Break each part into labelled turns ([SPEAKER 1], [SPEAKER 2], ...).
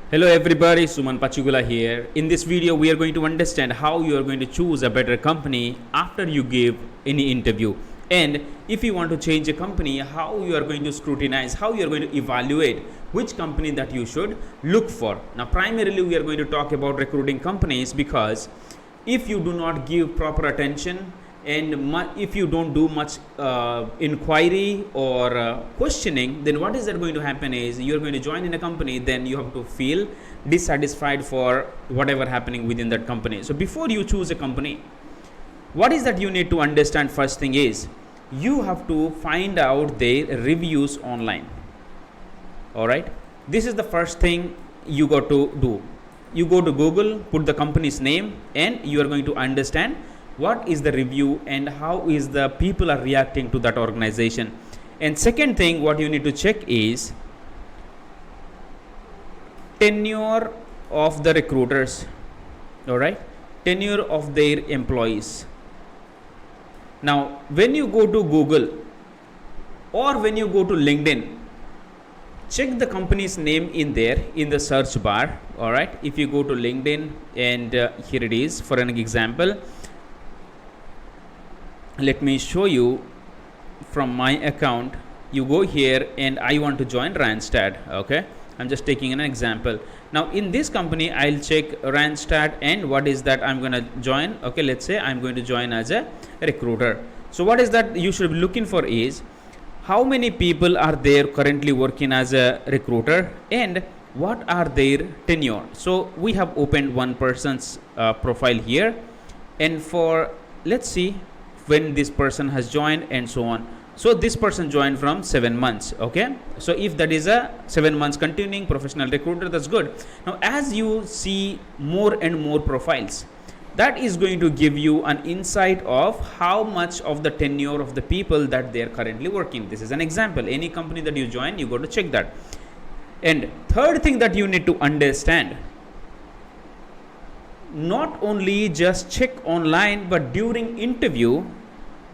[SPEAKER 1] Hello everybody, Suman Pachigulla here. In this video, we are going to understand how you are going to choose a better company after you give any interview. And if you want to change a company, how you are going to scrutinize, how you are going to evaluate which company that you should look for. Now, primarily we are going to talk about recruiting companies because if you do not give proper attention and if you don't do much inquiry or questioning, then what is that going to happen is you're going to join in a company, then you have to feel dissatisfied for whatever happening within that company. So before you choose a company, what is that you need to understand? First thing is you have to find out their reviews online. All right, this is the first thing you got to do. You go to Google, put the company's name, and you are going to understand what is the review and how is the people are reacting to that organization. And second thing what you need to check is tenure of the recruiters. All right, tenure of their employees. Now when you go to Google or when you go to LinkedIn, check the company's name in there in the search bar. All right, if you go to LinkedIn and here it is for an example. Let me show you from my account. You go here and I want to join Randstad. Okay, I'm just taking an example. Now in this company I'll check Randstad and what is that I'm going to join. Okay, let's say I'm going to join as a recruiter. So what is that you should be looking for is how many people are there currently working as a recruiter and what are their tenure. So we have opened one person's profile here, and for let's see when this person has joined and so on. So this person joined from 7 months. Okay, so if that is a 7 months continuing professional recruiter, that's good. Now as you see more and more profiles, that is going to give you an insight of how much of the tenure of the people that they are currently working. This is an example. Any company that you join, you got to check that. And third thing that you need to understand, not only just check online, but during interview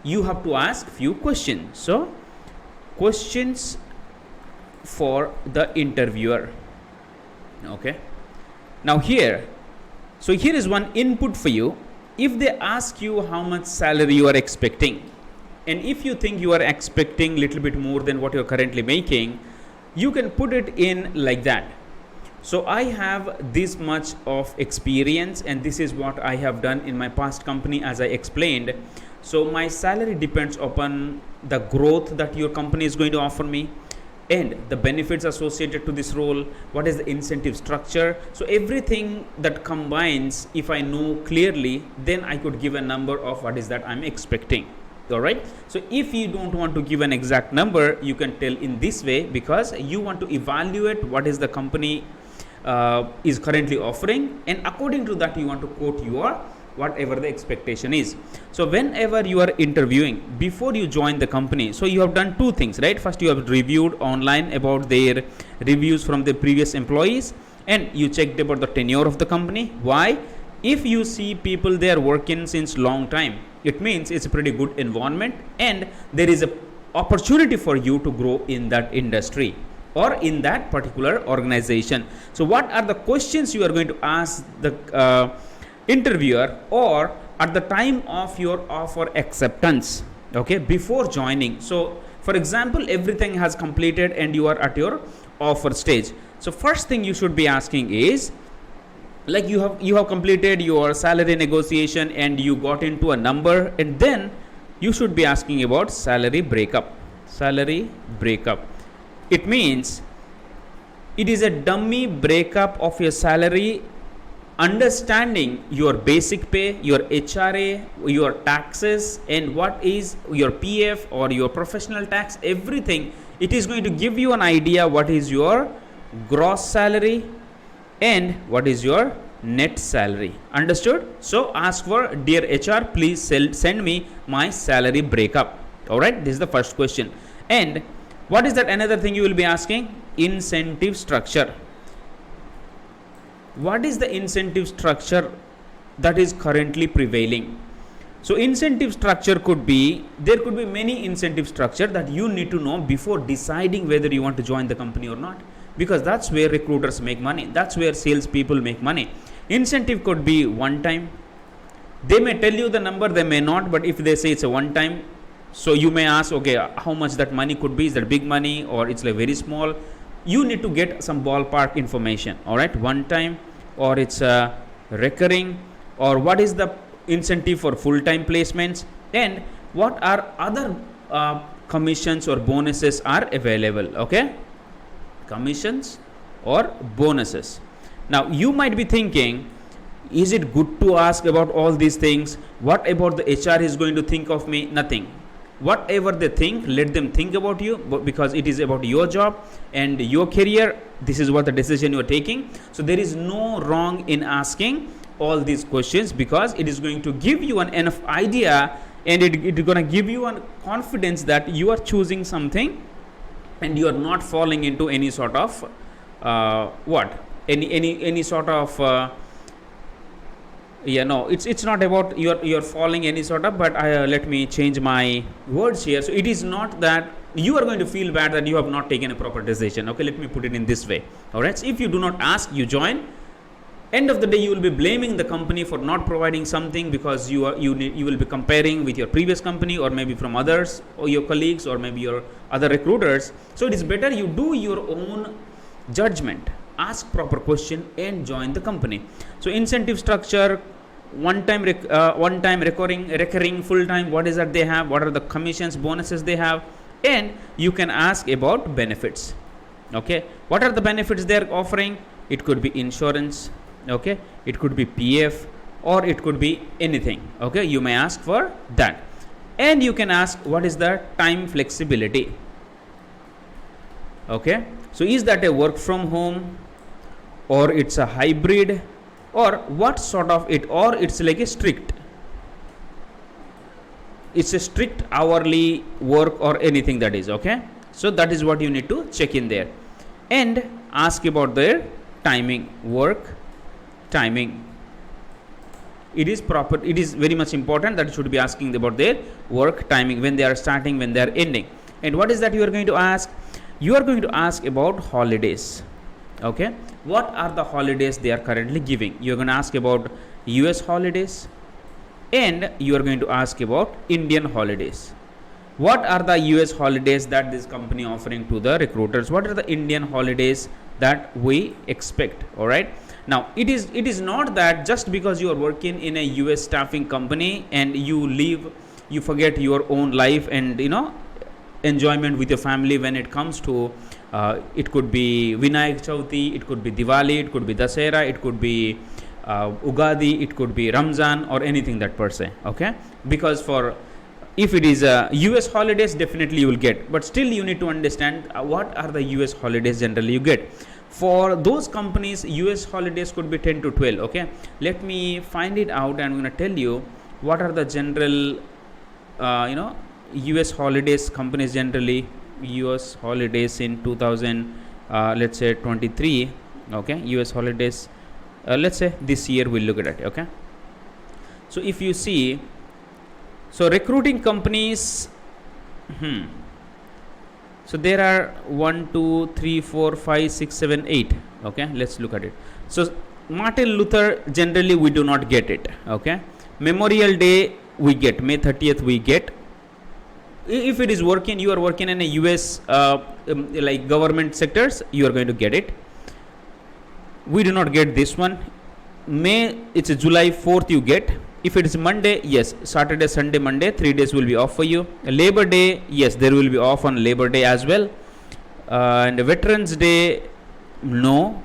[SPEAKER 1] you have to ask few questions. So questions for the interviewer. Okay, now here is one input for you. If they ask you how much salary you are expecting, and if you think you are expecting little bit more than what you're currently making, you can put it in like that. So I have this much of experience and this is what I have done in my past company, as I explained. So my salary depends upon the growth that your company is going to offer me and the benefits associated to this role. What is the incentive structure? So everything that combines, if I know clearly, then I could give a number of what is that I'm expecting. All right, so if you don't want to give an exact number, you can tell in this way because you want to evaluate what is the company is currently offering, and according to that you want to quote your whatever the expectation is. So whenever you are interviewing before you join the company, so you have done two things, right? First, you have reviewed online about their reviews from the previous employees and you checked about the tenure of the company. Why? If you see people they are working since long time, it means it's a pretty good environment and there is a opportunity for you to grow in that industry or in that particular organization. So what are the questions you are going to ask the interviewer or at the time of your offer acceptance, okay, before joining? So for example, everything has completed and you are at your offer stage. So first thing you should be asking is, like you have completed your salary negotiation and you got into a number, and then you should be asking about salary breakup. It means it is a dummy breakup of your salary, understanding your basic pay, your HRA, your taxes, and what is your PF or your professional tax, everything. It is going to give you an idea what is your gross salary and what is your net salary. Understood? So ask for, dear HR, please send me my salary breakup. All right, this is the first question. And what is that another thing you will be asking? Incentive structure. What is the incentive structure that is currently prevailing? So incentive structure there could be many incentive structure that you need to know before deciding whether you want to join the company or not. because that's where recruiters make money, that's where salespeople make money. Incentive could be one time. They may tell you the number, they may not, but if they say it's a one time, so you may ask, okay, how much that money could be? Is that big money or it's like very small? You need to get some ballpark information. All right, one time, or it's recurring, or what is the incentive for full-time placements, and what are other commissions or bonuses are available. Okay, commissions or bonuses. Now you might be thinking, is it good to ask about all these things? What about the HR is going to think of me? Nothing. Whatever they think, let them think about you, because it is about your job and your career. This is what the decision you are taking. So there is no wrong in asking all these questions, because it is going to give you an enough idea, and it is going to give you a confidence that you are choosing something and you are not falling into any sort of any sort of it's not about you're falling any sort of, but let me change my words here. So it is not that you are going to feel bad that you have not taken a proper decision. Okay, let me put it in this way. All right, so if you do not ask, you join. End of the day, you will be blaming the company for not providing something, because you will be comparing with your previous company, or maybe from others, or your colleagues, or maybe your other recruiters. So it is better you do your own judgment, ask proper question, and join the company. So incentive structure, one time recurring, full time, what is that they have, what are the commissions, bonuses they have, and you can ask about benefits. Okay, what are the benefits they are offering? It could be insurance, okay, it could be PF, or it could be anything. Okay, you may ask for that. And you can ask, what is the time flexibility? Okay, so is that a work from home, or it's a hybrid, or what sort of it, or it's like a strict hourly work, or anything that is. Okay, so that is what you need to check in there. And ask about their timing, work timing. It is proper, it is very much important that you should be asking about their work timing, when they are starting, when they are ending. And what is that you are going to ask? You are going to ask about holidays. Okay, what are the holidays they are currently giving? You are going to ask about US holidays, and you are going to ask about Indian holidays. What are the US holidays that this company offering to the recruiters? What are the Indian holidays that we expect? All right, now it is not that just because you are working in a US staffing company and you forget your own life and enjoyment with your family when it comes to it could be Vinayak Chauthi, it could be Diwali, it could be Dasera, it could be Ugadi, it could be Ramzan, or anything that per se. Okay, because if it is US holidays, definitely you will get, but still you need to understand what are the US holidays generally you get. For those companies, US holidays could be 10 to 12. Okay, let me find it out, and I'm going to tell you what are the general US holidays companies generally. US holidays in 2000 let's say 23. Okay, US holidays let's say this year we'll look at it. Okay, so if you see, so recruiting companies, so there are 1 2 3 4 5 6 7 8. Okay, let's look at it. So Martin Luther, generally we do not get it. Okay, Memorial Day we get, May 30th we get. If it is working, you are working in a US like government sectors, you are going to get it. We do not get this one. May, it's a July 4th you get. If it is Monday, yes, Saturday, Sunday, Monday, 3 days will be off for you. Labor Day, yes, there will be off on Labor Day as well. And Veterans Day, no.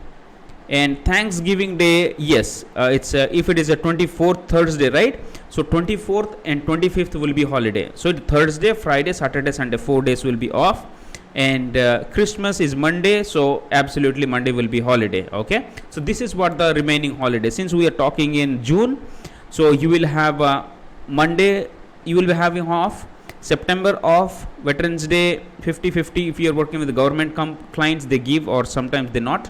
[SPEAKER 1] And Thanksgiving Day, yes, it's if it is a 24th Thursday, right? So 24th and 25th will be holiday. So Thursday, Friday, Saturday, Sunday, 4 days will be off. And Christmas is Monday, so absolutely Monday will be holiday. Okay, so this is what the remaining holiday. Since we are talking in June, so you will have Monday, you will be having off. September off. Veterans Day 50-50. If you are working with the government clients, they give, or sometimes they not.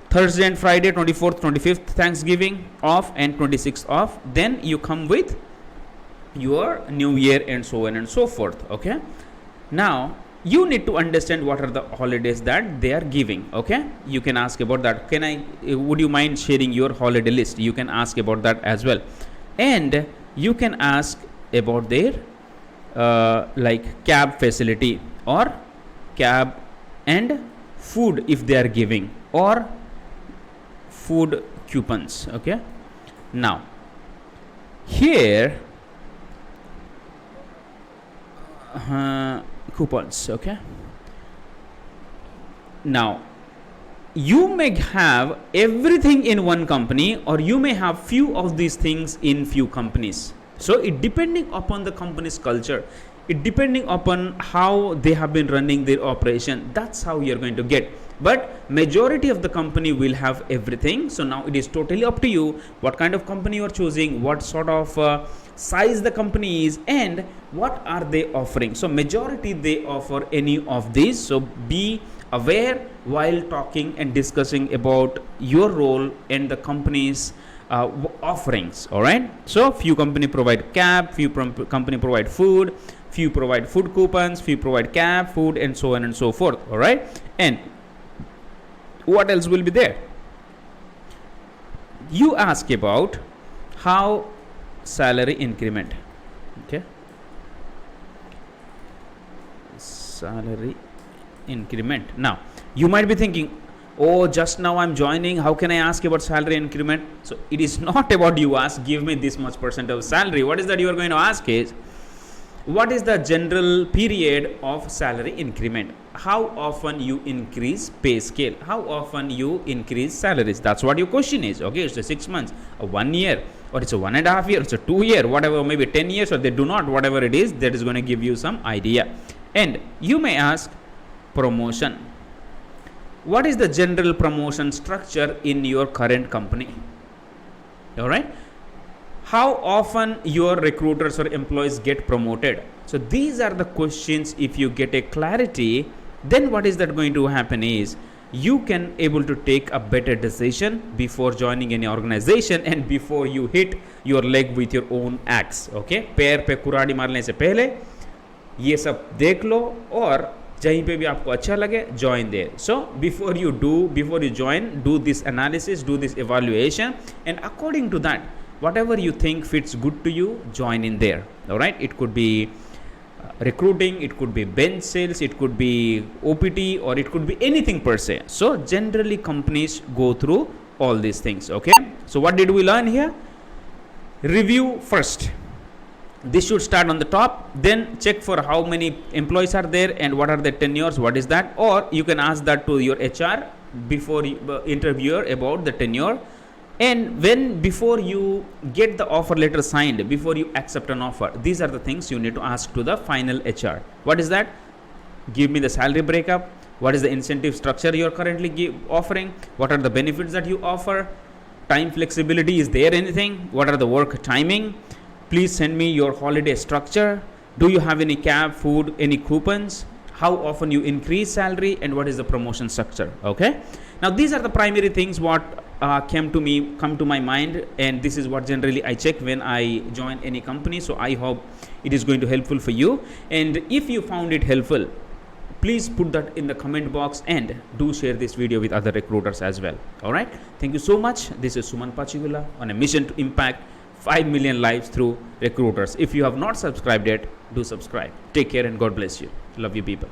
[SPEAKER 1] Thursday and Friday, 24th, 25th, Thanksgiving off, and 26th off. Then you come with your New Year and so on and so forth. Okay, now you need to understand what are the holidays that they are giving. Okay, you can ask about that. Would you mind sharing your holiday list? You can ask about that as well. And you can ask about their like cab facility or cab and food if they are giving, or food coupons. Okay, now here coupons. Okay, now you may have everything in one company, or you may have few of these things in few companies. So it depending upon the company's culture, it depending upon how they have been running their operation, that's how you're going to get. But majority of the company will have everything. So now it is totally up to you what kind of company you are choosing, what sort of size the company is, and what are they offering. So majority they offer any of these. So be aware while talking and discussing about your role and the company's offerings. All right, so few company provide cab, few company provide food, few provide food coupons, few provide cab, food, and so on and so forth. All right, and what else will be there? You ask about how salary increment. Okay, salary increment. Now you might be thinking, oh, just now I'm joining, how can I ask about salary increment? So it is not about you ask, give me this much percent of salary. What is that you are going to ask is, what is the general period of salary increment? How often you increase pay scale? How often you increase salaries? That's what your question is. Okay, it's a 6 months, a 1 year, or it's a 1.5 years, it's a 2 year, whatever, maybe 10 years, or they do not, whatever it is, that is going to give you some idea. And you may ask promotion. What is the general promotion structure in your current company? All right, how often your recruiters or employees get promoted? So these are the questions. If you get a clarity, then what is that going to happen is you can able to take a better decision before joining any organization and before you hit your leg with your own axe. Okay, पैर पे कुराड़ी मारने से पहले ये सब देख लो, और जहीं पे भी आपको अच्छा लगे, join there. So before you join, do this analysis, do this evaluation, and according to that, whatever you think fits good to you, join in there. All right, it could be recruiting, it could be bench sales, it could be OPT, or it could be anything per se. So generally companies go through all these things. Okay, so what did we learn here? Review first. This should start on the top, then check for how many employees are there and what are the tenures, what is that, or you can ask that to your HR before interviewer about the tenure. And before you get the offer letter signed, before you accept an offer, these are the things you need to ask to the final HR. What is that? Give me the salary breakup. What is the incentive structure you are currently offering? What are the benefits that you offer? Time flexibility, is there anything? What are the work timing? Please send me your holiday structure. Do you have any cab, food, any coupons? How often you increase salary, and what is the promotion structure? Okay. Now these are the primary things what come to my mind, and this is what generally I check when I join any company. So I hope it is going to helpful for you. And if you found it helpful, please put that in the comment box and do share this video with other recruiters as well. All right. Thank you so much. This is Suman Pachigulla on a mission to impact 5 million lives through recruiters. If you have not subscribed yet, do subscribe. Take care and God bless you. Love you people.